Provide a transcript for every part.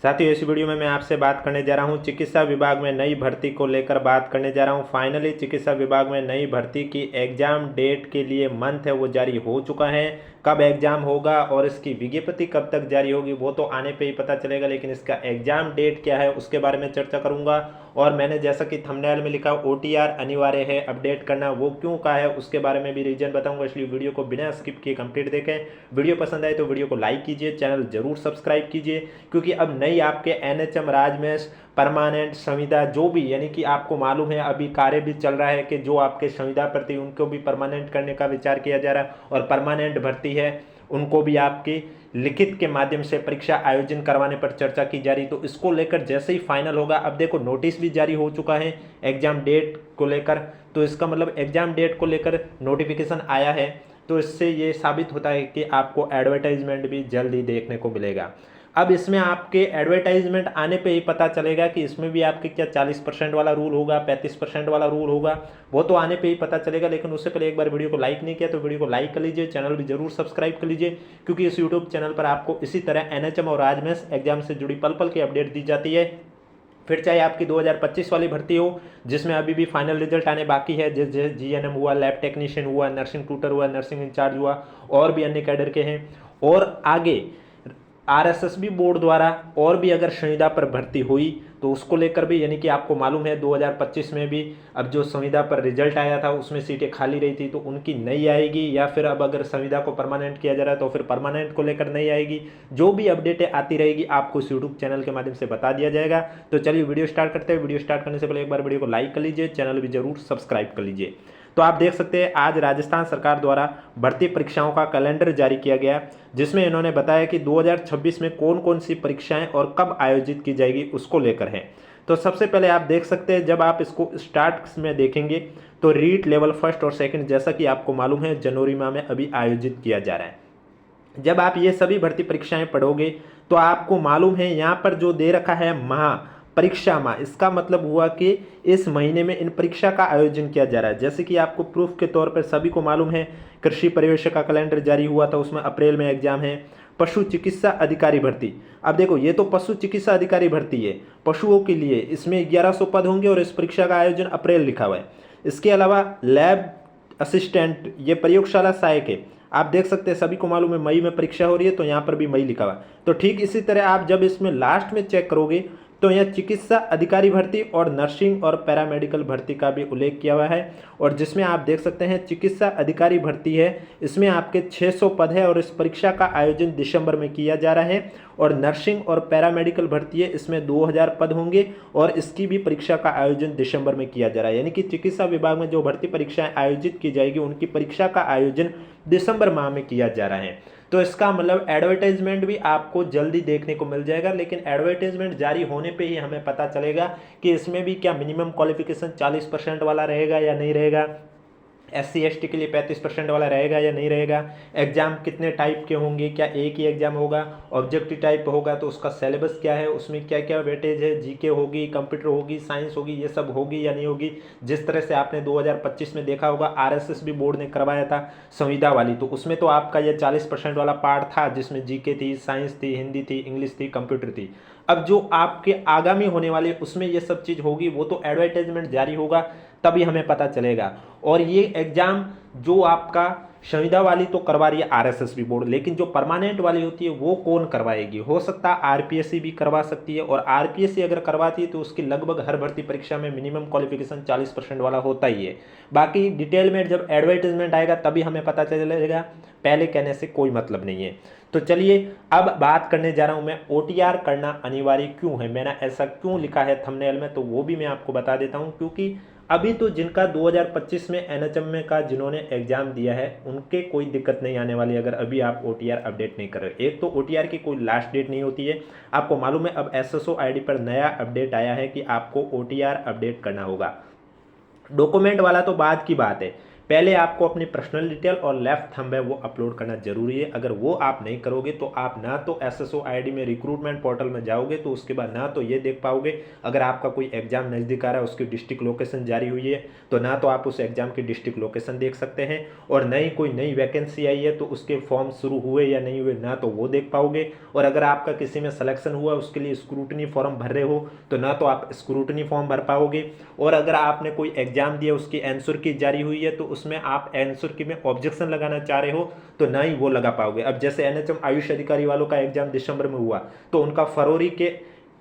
साथियों इस वीडियो में मैं आपसे बात करने जा रहा हूं चिकित्सा विभाग में नई भर्ती को लेकर बात करने जा रहा हूं। फाइनली चिकित्सा विभाग में नई भर्ती की एग्जाम डेट के लिए मंथ है वो जारी हो चुका है। कब एग्जाम होगा और इसकी विज्ञप्ति कब तक जारी होगी वो तो आने पे ही पता चलेगा, लेकिन इसका एग्जाम डेट क्या है उसके बारे में चर्चा करूंगा। और मैंने जैसा कि थंबनेल में लिखा OTR अनिवार्य है अपडेट करना, वो क्यों कहा है उसके बारे में भी रीजन बताऊंगा, इसलिए वीडियो को बिना स्किप किए कंप्लीट देखें। वीडियो पसंद आए तो वीडियो को लाइक कीजिए, चैनल जरूर सब्सक्राइब कीजिए, क्योंकि अब नई आपके NHM राजमेश परमानेंट संविदा जो भी, यानी कि आपको मालूम है अभी कार्य भी चल रहा है कि जो आपके संविदा प्रति उनको भी परमानेंट करने का विचार किया जा रहा है, और परमानेंट भर्ती है उनको भी आपकी लिखित के माध्यम से परीक्षा आयोजन करवाने पर चर्चा की जा रही। तो इसको लेकर जैसे ही फाइनल होगा, अब देखो नोटिस भी जारी हो चुका है एग्जाम डेट को लेकर, तो इसका मतलब एग्जाम डेट को लेकर नोटिफिकेशन आया है, तो इससे ये साबित होता है कि आपको एडवर्टाइजमेंट भी जल्द ही देखने को मिलेगा। अब इसमें आपके एडवर्टाइजमेंट आने पे ही पता चलेगा कि इसमें भी आपके क्या 40% वाला रूल होगा, 35% वाला रूल होगा, वो तो आने पे ही पता चलेगा। लेकिन उससे पहले एक बार वीडियो को लाइक नहीं किया तो वीडियो को लाइक कर लीजिए, चैनल भी जरूर सब्सक्राइब कर लीजिए, क्योंकि इस यूट्यूब चैनल पर आपको इसी तरह NHM और राजमेश एग्जाम से जुड़ी पल पल की अपडेट दी जाती है। फिर चाहे आपकी 2025 वाली भर्ती हो जिसमें अभी भी फाइनल रिजल्ट आने बाकी है, जैसे GNM हुआ, लैब टेक्नीशियन हुआ, नर्सिंग ट्यूटर हुआ, नर्सिंग इंचार्ज हुआ, और भी अन्य कैडर के हैं, और आगे RSSB बोर्ड द्वारा और भी अगर संविदा पर भर्ती हुई तो उसको लेकर भी, यानी कि आपको मालूम है 2025 में भी अब जो संविदा पर रिजल्ट आया था उसमें सीटें खाली रही थी, तो उनकी नहीं आएगी, या फिर अब अगर संविदा को परमानेंट किया जा रहा है तो फिर परमानेंट को लेकर नहीं आएगी। जो भी अपडेटें आती रहेगी आपको इस यूट्यूब चैनल के माध्यम से बता दिया जाएगा। तो चलिए वीडियो स्टार्ट करते हैं। वीडियो स्टार्ट करने से पहले एक बार वीडियो को लाइक कर लीजिए, चैनल भी जरूर सब्सक्राइब कर लीजिए। तो आप देख सकते हैं आज राजस्थान सरकार द्वारा भर्ती परीक्षाओं का कैलेंडर जारी किया गया, जिसमें इन्होंने बताया कि 2026 में कौन कौन सी परीक्षाएं और कब आयोजित की जाएगी उसको लेकर है। तो सबसे पहले आप देख सकते हैं, जब आप इसको स्टार्ट में देखेंगे तो रीट लेवल फर्स्ट और सेकंड, जैसा कि आपको मालूम है जनवरी माह में अभी आयोजित किया जा रहा है। जब आप ये सभी भर्ती परीक्षाएं पढ़ोगे तो आपको मालूम है यहाँ पर जो दे रखा है माह, परीक्षा माह, इसका मतलब हुआ कि इस महीने में इन परीक्षा का आयोजन किया जा रहा है। जैसे कि आपको प्रूफ के तौर पर सभी को मालूम है कृषि पर्यवेक्षक का कैलेंडर जारी हुआ था, उसमें अप्रैल में एग्जाम है। पशु चिकित्सा अधिकारी भर्ती, अब देखो ये तो पशु चिकित्सा अधिकारी भर्ती है पशुओं के लिए, इसमें 1100 पद होंगे और इस परीक्षा का आयोजन अप्रैल लिखा हुआ है। इसके अलावा लैब असिस्टेंट, ये प्रयोगशाला सहायक है, आप देख सकते हैं सभी को मालूम है मई में परीक्षा हो रही है, तो यहाँ पर भी मई लिखा हुआ है। तो ठीक इसी तरह आप जब इसमें लास्ट में चेक करोगे तो यह चिकित्सा अधिकारी भर्ती और नर्सिंग और पैरामेडिकल भर्ती का भी उल्लेख किया हुआ है, और जिसमें आप देख सकते हैं चिकित्सा अधिकारी भर्ती है, इसमें आपके 600 पद है और इस परीक्षा का आयोजन दिसंबर में किया जा रहा है। और नर्सिंग और पैरामेडिकल भर्ती है, इसमें 2000 पद होंगे और इसकी भी परीक्षा का आयोजन दिसंबर में किया जा रहा है। यानी कि चिकित्सा विभाग में जो भर्ती परीक्षाएं आयोजित की जाएगी उनकी परीक्षा का आयोजन दिसंबर माह में किया जा रहा है। तो इसका मतलब एडवर्टाइजमेंट भी आपको जल्दी देखने को मिल जाएगा, लेकिन एडवर्टाइजमेंट जारी होने पे ही हमें पता चलेगा कि इसमें भी क्या मिनिमम क्वालिफिकेशन 40% वाला रहेगा या नहीं रहेगा, SC ST के लिए 35% वाला रहेगा या नहीं रहेगा, एग्जाम कितने टाइप के होंगे, क्या एक ही एग्जाम होगा, ऑब्जेक्टिव टाइप होगा तो उसका सिलेबस क्या है, उसमें क्या क्या वेटेज है, GK होगी, कंप्यूटर होगी, साइंस होगी, ये सब होगी या नहीं होगी। जिस तरह से आपने 2025 में देखा होगा RSSB बोर्ड ने करवाया था संविदा वाली, तो उसमें तो आपका यह 40% वाला पार्ट था जिसमें GK थी, साइंस थी, हिंदी थी, इंग्लिश थी, कंप्यूटर थी। अब जो आपके आगामी होने वाले उसमें ये सब चीज़ होगी, वो तो एडवर्टाइजमेंट जारी होगा तभी हमें पता चलेगा। और ये एग्जाम जो आपका संविदा वाली तो करवा रही है RSSB बोर्ड, लेकिन जो परमानेंट वाली होती है वो कौन करवाएगी, हो सकता है RPSC भी करवा सकती है, और RPSC अगर करवाती है तो उसकी लगभग हर भर्ती परीक्षा में मिनिमम क्वालिफिकेशन 40% वाला होता ही है। बाकी डिटेल में जब एडवर्टाइजमेंट आएगा तभी हमें पता चलेगा, पहले कहने से कोई मतलब नहीं है। तो चलिए अब बात करने जा रहा हूं मैं OTR करना अनिवार्य क्यों है, मैंने ऐसा क्यों लिखा है थंबनेल में, तो वो भी मैं आपको बता देता हूं। क्योंकि अभी तो जिनका 2025 में NHM में का जिन्होंने एग्जाम दिया है उनके कोई दिक्कत नहीं आने वाली अगर अभी आप OTR अपडेट नहीं कर रहे। एक तो OTR की कोई लास्ट डेट नहीं होती है, आपको मालूम है अब SSO ID पर नया अपडेट आया है कि आपको OTR अपडेट करना होगा। डॉक्यूमेंट वाला तो बाद की बात है, पहले आपको अपनी पर्सनल डिटेल और लेफ्ट थंब है वो अपलोड करना जरूरी है। अगर वो आप नहीं करोगे तो आप ना तो एसएसओ आईडी में रिक्रूटमेंट पोर्टल में जाओगे तो उसके बाद ना तो ये देख पाओगे अगर आपका कोई एग्जाम नज़दीक आ रहा है उसकी डिस्ट्रिक्ट लोकेशन जारी हुई है तो ना तो आप उस एग्जाम की डिस्ट्रिक्ट लोकेशन देख सकते हैं, और नई कोई नई वैकेंसी आई है तो उसके फॉर्म शुरू हुए या नहीं हुए ना तो वो देख पाओगे, और अगर आपका किसी में सिलेक्शन हुआ उसके लिए स्क्रूटनी फॉर्म भर रहे हो तो ना तो आप स्क्रूटनी फॉर्म भर पाओगे, और अगर आपने कोई एग्जाम दिया उसकी आंसर की जारी हुई है तो उसमें आप आंसर की में ऑब्जेक्शन लगाना चाह रहे हो तो ना ही वो लगा पाओगे। अब जैसे एनएचएम आयुष अधिकारी वालों का एग्जाम दिसंबर में हुआ तो उनका फरवरी के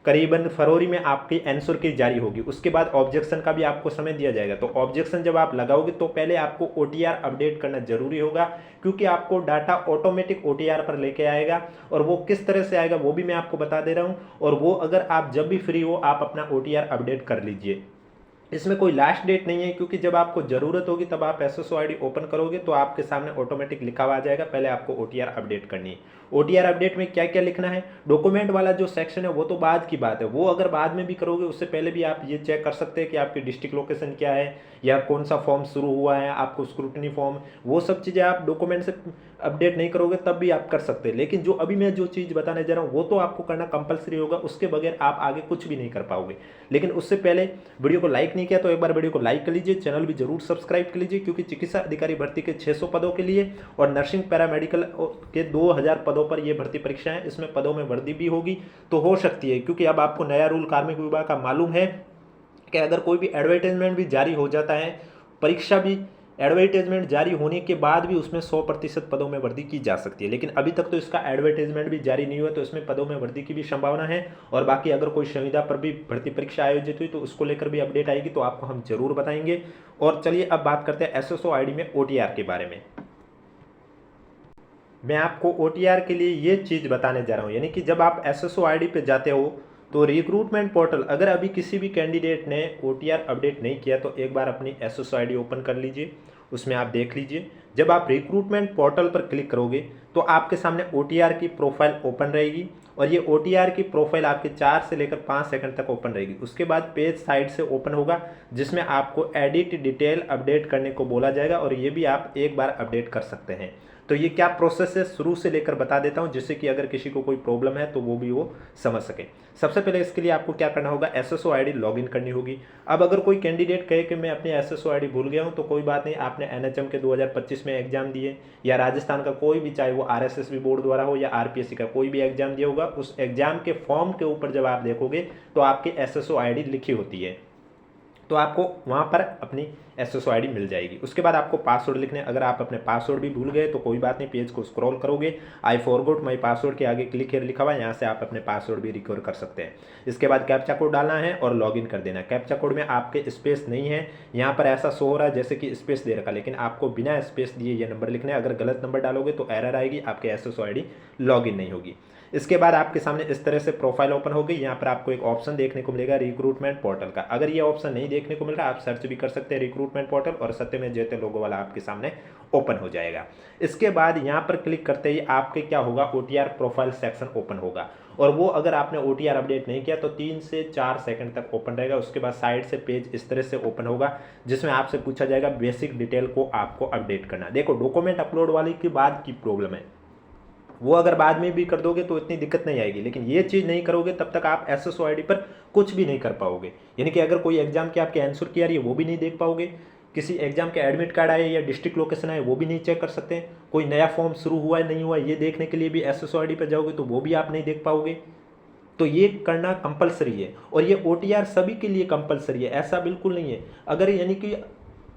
करीबन फरवरी में आपकी आंसर की जारी होगी, उसके बाद ऑब्जेक्शन का भी आपको समय दिया जाएगा। तो ऑब्जेक्शन जब आप लगाओगे तो पहले आपको ओटीआर अपडेट करना जरूरी होगा, क्योंकि आपको डाटा ऑटोमेटिक ओटीआर पर लेके आएगा, और वो किस तरह से आएगा वो भी मैं आपको बता दे रहा हूँ। और वो अगर आप जब भी फ्री हो आप अपना ओटीआर अपडेट कर लीजिए। इसमें कोई लास्ट डेट नहीं है, क्योंकि जब आपको जरूरत होगी तब आप एसएसओ आईडी ओपन करोगे तो आपके सामने ऑटोमेटिक लिखा हुआ आ जाएगा, पहले आपको ओटीआर अपडेट करनी है। ओटीआर अपडेट में क्या क्या लिखना है, डॉक्यूमेंट वाला जो सेक्शन है वो तो बाद की बात है, वो अगर बाद में भी करोगे उससे पहले भी आप ये चेक कर सकते हैं कि आपकी डिस्ट्रिक्ट लोकेशन क्या है या कौन सा फॉर्म शुरू हुआ है, आपको स्क्रूटनी फॉर्म, वो सब चीज़ें आप डॉक्यूमेंट से अपडेट नहीं करोगे तब भी आप कर सकते हैं। लेकिन जो अभी मैं जो चीज़ बताने जा रहा हूँ वो तो आपको करना कंपलसरी होगा, उसके बगैर आप आगे कुछ भी नहीं कर पाओगे। लेकिन उससे पहले वीडियो को लाइक नहीं किया तो एक बार वीडियो को लाइक कर लीजिए, चैनल भी जरूर सब्सक्राइब कर लीजिए, क्योंकि चिकित्सा अधिकारी भर्ती के 600 पदों के लिए और नर्सिंग पैरामेडिकल के 2000 पदों पर यह भर्ती परीक्षा है, इसमें पदों में वृद्धि भी होगी तो हो सकती है, क्योंकि अब आपको नया रूल कार्मिक विभाग का मालूम है कि अगर कोई भी एडवर्टाइजमेंट भी जारी हो जाता है, परीक्षा भी एडवर्टाइजमेंट जारी होने के बाद भी उसमें 100% पदों में वृद्धि की जा सकती है। लेकिन अभी तक तो इसका एडवर्टाइजमेंट भी जारी नहीं हुआ तो इसमें पदों में वृद्धि की भी संभावना है, और बाकी अगर कोई संविदा पर भी भर्ती परीक्षा आयोजित हुई तो उसको लेकर भी अपडेट आएगी तो आपको हम जरूर बताएंगे। और चलिए अब बात करते हैं एसएसओ आईडी में ओटीआर के बारे में। मैं आपको ओटीआर के लिए ये चीज़ बताने जा रहा हूँ, यानी कि जब आप एसएसओ आईडी पे जाते हो तो रिक्रूटमेंट पोर्टल, अगर अभी किसी भी कैंडिडेट ने ओटीआर अपडेट नहीं किया तो एक बार अपनी एसएसओ आईडी ओपन कर लीजिए, उसमें आप देख लीजिए। जब आप रिक्रूटमेंट पोर्टल पर क्लिक करोगे तो आपके सामने ओटीआर की प्रोफाइल ओपन रहेगी, और ये ओटीआर की प्रोफाइल आपके 4 से लेकर 5 सेकंड तक ओपन रहेगी। उसके बाद पेज साइड से ओपन होगा जिसमें आपको एडिट डिटेल अपडेट करने को बोला जाएगा, और ये भी आप एक बार अपडेट कर सकते हैं। तो ये क्या प्रोसेस है शुरू से लेकर बता देता हूं, जिससे कि अगर किसी को कोई प्रॉब्लम है तो वो भी वो समझ सके। सबसे पहले इसके लिए आपको क्या करना होगा, एसएसओ आईडी लॉगिन करनी होगी। अब अगर कोई कैंडिडेट कहे कि मैं अपनी एसएसओ आईडी भूल गया हूं तो कोई बात नहीं, आपने एनएचएम के 2025 में एग्जाम दिए या राजस्थान का कोई भी, चाहे वो आरएसएसबी बोर्ड द्वारा हो या आरपीएससी का कोई भी एग्जाम दिया होगा, उस एग्जाम के फॉर्म के ऊपर जब आप देखोगे तो आपकी एसएसओ आईडी लिखी होती है, तो आपको वहाँ पर अपनी एसएसओ आईडी मिल जाएगी। उसके बाद आपको पासवर्ड लिखने, अगर आप अपने पासवर्ड भी भूल गए तो कोई बात नहीं, पेज को स्क्रॉल करोगे, आई फॉरगॉट माय पासवर्ड के आगे क्लिक हियर लिखा हुआ है, यहाँ से आप अपने पासवर्ड भी रिकवर कर सकते हैं। इसके बाद कैप्चा कोड डालना है और लॉगिन कर देना है। कैप्चा कोड में आपके स्पेस नहीं है, यहाँ पर ऐसा शो हो रहा है जैसे कि स्पेस दे रखा, लेकिन आपको बिना स्पेस दिए ये नंबर लिखना है। अगर गलत नंबर डालोगे तो एरर आएगी, आपके एसएसओ आईडी लॉगिन नहीं होगी। इसके बाद आपके सामने इस तरह से प्रोफाइल ओपन होगी। यहाँ पर आपको एक ऑप्शन देखने को मिलेगा रिक्रूटमेंट पोर्टल का। अगर ये ऑप्शन नहीं देखने को मिल रहा आप सर्च भी कर सकते हैं रिक्रूटमेंट पोर्टल, और सत्यमेव जयते लोगो वाला आपके सामने ओपन हो जाएगा। इसके बाद यहाँ पर क्लिक करते ही आपके क्या होगा, ओटीआर प्रोफाइल सेक्शन ओपन होगा, और वो अगर आपने ओटीआर अपडेट नहीं किया तो 3 से 4 सेकंड तक ओपन रहेगा। उसके बाद साइड से पेज इस तरह से ओपन होगा जिसमें आपसे पूछा जाएगा बेसिक डिटेल को आपको अपडेट करना। देखो डॉक्यूमेंट अपलोड वाली की बाद की प्रॉब्लम है, वो अगर बाद में भी कर दोगे तो इतनी दिक्कत नहीं आएगी, लेकिन ये चीज़ नहीं करोगे तब तक आप एसएसओ आईडी पर कुछ भी नहीं कर पाओगे। यानी कि अगर कोई एग्जाम की आपके आंसर की आ रही है वो भी नहीं देख पाओगे, किसी एग्जाम के एडमिट कार्ड आए या डिस्ट्रिक्ट लोकेशन आए वो भी नहीं चेक कर सकते, कोई नया फॉर्म शुरू हुआ है नहीं हुआ ये देखने के लिए भी एसएसओ आईडी पर जाओगे तो वो भी आप नहीं देख पाओगे। तो ये करना कंपलसरी है, और ये ओटीआर सभी के लिए कंपलसरी है, ऐसा बिल्कुल नहीं है। अगर यानी कि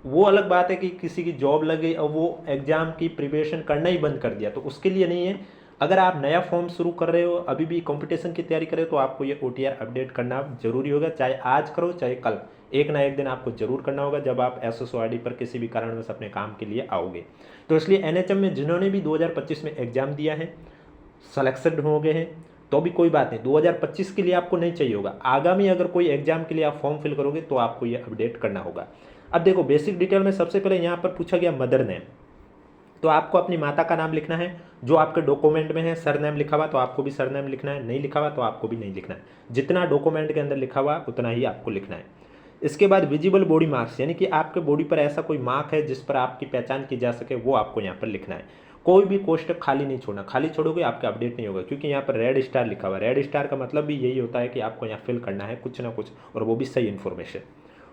वो अलग बात है कि किसी की जॉब लग गई और वो एग्ज़ाम की प्रिपरेशन करना ही बंद कर दिया, तो उसके लिए नहीं है। अगर आप नया फॉर्म शुरू कर रहे हो, अभी भी कंपटीशन की तैयारी कर रहे हो, तो आपको ये ओटीआर अपडेट करना जरूरी होगा, चाहे आज करो चाहे कल, एक ना एक दिन आपको जरूर करना होगा जब आप एसएसओ आईडी पर किसी भी कारणवश अपने काम के लिए आओगे। तो इसलिए एनएचएम में जिन्होंने भी 2025 में एग्जाम दिया है, सलेक्शन हो गए हैं, तो भी कोई बात नहीं, 2025 के लिए आपको नहीं चाहिए होगा, आगामी अगर कोई एग्जाम के लिए आप फॉर्म फिल करोगे तो आपको ये अपडेट करना होगा। अब देखो बेसिक डिटेल में सबसे पहले यहाँ पर पूछा गया मदर नेम, तो आपको अपनी माता का नाम लिखना है जो आपके डॉक्यूमेंट में है। सरनेम लिखा हुआ तो आपको भी सरनेम लिखना है, नहीं लिखा हुआ तो आपको भी नहीं लिखना है, जितना डॉक्यूमेंट के अंदर लिखा हुआ उतना ही आपको लिखना है। इसके बाद विजिबल बॉडी मार्क्स, यानी कि आपके बॉडी पर ऐसा कोई मार्क है जिस पर आपकी पहचान की जा सके, वो आपको यहाँ पर लिखना है। कोई भी कोष्टक खाली नहीं छोड़ना, खाली छोड़ोगे आपका अपडेट नहीं होगा, क्योंकि यहाँ पर रेड स्टार लिखा हुआ है। रेड स्टार का मतलब भी यही होता है कि आपको यहाँ फिल करना है कुछ ना कुछ, और वो भी सही इन्फॉर्मेशन।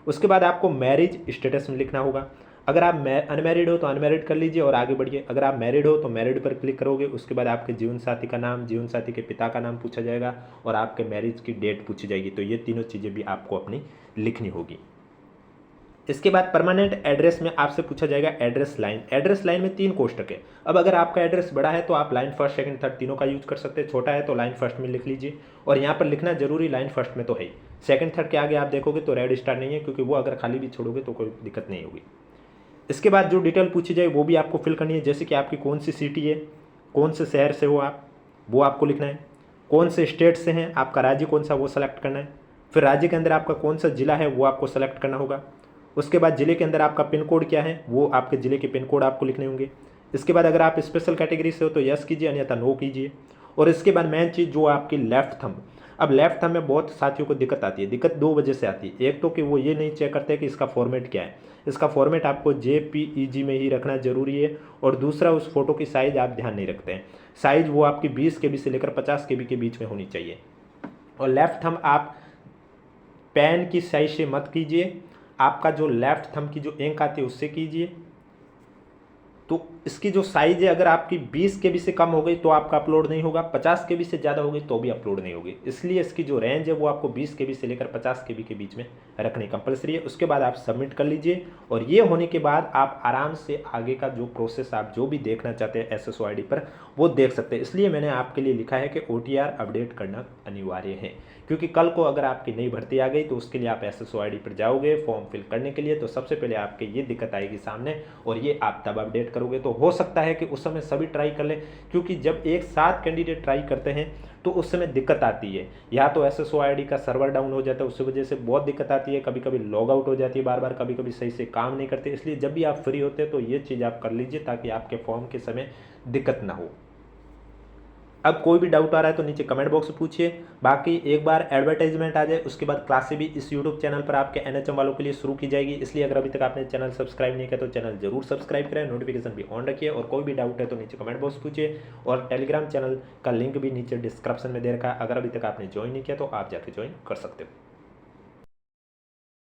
उसके बाद आपको मैरिज स्टेटस में लिखना होगा। अगर आप अनमैरिड हो तो अनमैरिड कर लीजिए और आगे बढ़िए। अगर आप मैरिड हो तो मैरिड पर क्लिक करोगे। उसके बाद आपके जीवन साथी का नाम, जीवन साथी के पिता का नाम पूछा जाएगा और आपके मैरिज की डेट पूछी जाएगी। तो ये तीनों चीज़ें भी आपको अपनी लिखनी होगी। इसके बाद परमानेंट एड्रेस में आपसे पूछा जाएगा एड्रेस लाइन। एड्रेस लाइन में 3 कोष्टक है। अब अगर आपका एड्रेस बड़ा है तो आप लाइन फर्स्ट, सेकंड, थर्ड तीनों का यूज कर सकते हैं। छोटा है तो लाइन फर्स्ट में लिख लीजिए, और यहाँ पर लिखना जरूरी लाइन फर्स्ट में तो है ही। सेकंड, थर्ड के आगे आप देखोगे तो रेड स्टार नहीं है, क्योंकि वो अगर खाली भी छोड़ोगे तो कोई दिक्कत नहीं होगी। इसके बाद जो डिटेल पूछी जाए वो भी आपको फिल करनी है, जैसे कि आपकी कौन सी सिटी है, कौन से शहर से हो आप, वो आपको लिखना है। कौन से स्टेट से हैं, आपका राज्य कौन सा, वो सेलेक्ट करना है। फिर राज्य के अंदर आपका कौन सा जिला है वो आपको सेलेक्ट करना होगा। उसके बाद जिले के अंदर आपका पिन कोड क्या है, वो आपके जिले के पिन कोड आपको लिखने होंगे। इसके बाद अगर आप स्पेशल कैटेगरी से हो तो यस कीजिए, अन्यथा नो कीजिए। और इसके बाद मेन चीज़ जो आपकी लेफ्ट थंब। अब लेफ्ट थंब में बहुत साथियों को दिक्कत आती है। दिक्कत 2 वजह से आती है। एक तो कि वो ये नहीं चेक करते कि इसका फॉर्मेट क्या है। इसका फॉर्मेट आपको JPEG में ही रखना जरूरी है। और दूसरा, उस फोटो की साइज़ आप ध्यान नहीं रखते हैं। साइज़ वो आपकी 20 KB से लेकर 50 KB के बीच में होनी चाहिए। और लेफ्ट थंब आप पेन की साइज से मत कीजिए, आपका जो लेफ्ट थंब की जो इंक आती है उससे कीजिए। तो इसकी जो साइज़ है, अगर आपकी 20 KB से कम हो गई तो आपका अपलोड नहीं होगा, 50 KB से ज़्यादा हो गई तो भी अपलोड नहीं होगी। इसलिए इसकी जो रेंज है वो आपको 20 KB से लेकर 50 KB के बीच में रखनी कंपलसरी है। उसके बाद आप सबमिट कर लीजिए, और ये होने के बाद आप आराम से आगे का जो प्रोसेस आप जो भी देखना चाहते हैं SSO ID पर वो देख सकते हैं। इसलिए मैंने आपके लिए लिखा है कि OTR अपडेट करना अनिवार्य है, क्योंकि कल को अगर आपकी नई भर्ती आ गई तो उसके लिए आप SSO ID पर जाओगे फॉर्म फिल करने के लिए, तो सबसे पहले आपके ये दिक्कत आएगी सामने, और ये आप तब अपडेट करोगे। तो हो सकता है कि उस समय सभी ट्राई कर लें, क्योंकि जब एक साथ कैंडिडेट ट्राई करते हैं तो उस समय दिक्कत आती है। या तो SSO ID का सर्वर डाउन हो जाता है, उस वजह से बहुत दिक्कत आती है। कभी कभी लॉग आउट हो जाती है बार बार, कभी कभी सही से काम नहीं करते। इसलिए जब भी आप फ्री होते हैं तो ये चीज़ आप कर लीजिए, ताकि आपके फॉर्म के समय दिक्कत ना हो। अब कोई भी डाउट आ रहा है तो नीचे कमेंट बॉक्स में पूछिए। बाकी एक बार एडवर्टाइजमेंट आ जाए उसके बाद क्लासें भी इस यूट्यूब चैनल पर आपके NHM वालों के लिए शुरू की जाएगी। इसलिए अगर अभी तक आपने चैनल सब्सक्राइब नहीं किया तो चैनल जरूर सब्सक्राइब करें, नोटिफिकेशन भी ऑन रखिए। और कोई भी डाउट है तो नीचे कमेंट बॉक्स पूछिए। और टेलीग्राम चैनल का लिंक भी नीचे डिस्क्रिप्शन में दे रखा है, अगर अभी तक आपने ज्वाइन नहीं किया तो आप जाके ज्वाइन कर सकते हो।